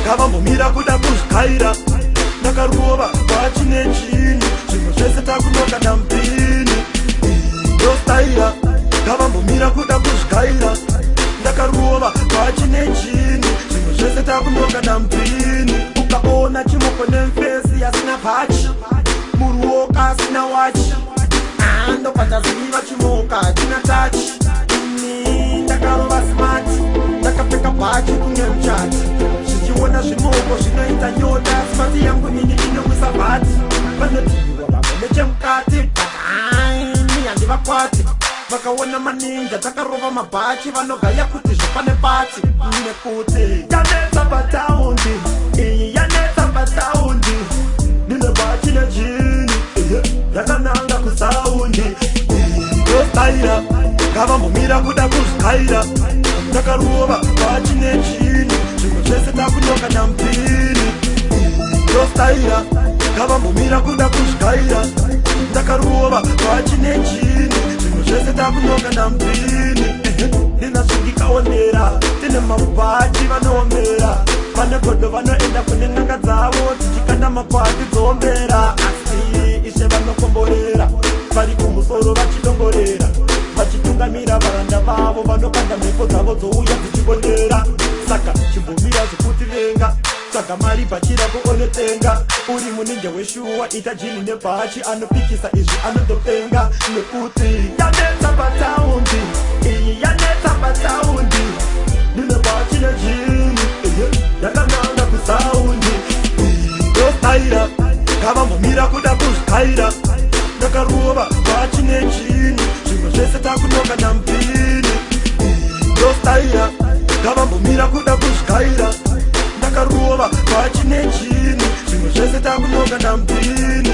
kavambomira kuda kuzvikaira ndakarova kwachine chini zvinhu zvese takunoka nampini ndostaira kavambomira kuda kuzvikaira ndakarova kwachine chini zvinhu zvese takunoka nampini ukaona chimoko nemfesi yasina pachi muruoko asina wachi ndopataziva chimoka china tachi ini ndakarova smati ndakapfeka bhachi kunge muchati zvichiona zvimoko zvinoita nyota smati yangu nini inowisa bhati vanotiwa vamwe nechemukati ini handivakwati vakaona maninja takarova mabhachi vanogaya kuti zvapane pati nekuti yanetsa pataundi iyi yanetsa pataundi nine bhachi nejini yakananga kusaundi ndostaira kavambomira kuda kuzvikaira ndakarova bhachi nechini zvinhu zvese takunoka nampini ndostaira kavambomira kuda kuzvikaira ndakarova bhachi nechini zvinhu zvese takunoka nampini ndinasvingikaonera tine mabhachi vanoomera vane godho vanoenda kune n'anga dzavo tichikanda makwati dzoomera asi ishe vanokomborera vari kumusoro vachidongorera vachitungamira varanda vavo vanokanda mhepo dzavo dzouya dzichibondera saka chimbomira zvekuti venga tsvaga mari bhachira kuonetenga uri muninja weshuwa ita jini nebhachi anopikisa izvi anotopenga nekuti yanetsa pataundi iyi yanetsa pataundi nine bhachi nejini yakananga kusaundi ndostaira kavambomira kuda kuzvikaira ndakarova bhachi nechini zvinhu zvese takunoka nampini ndostaira kavambomira kuda kuzvikaira ndakarova bhachi nechini zvinhu zvese takunoka nampini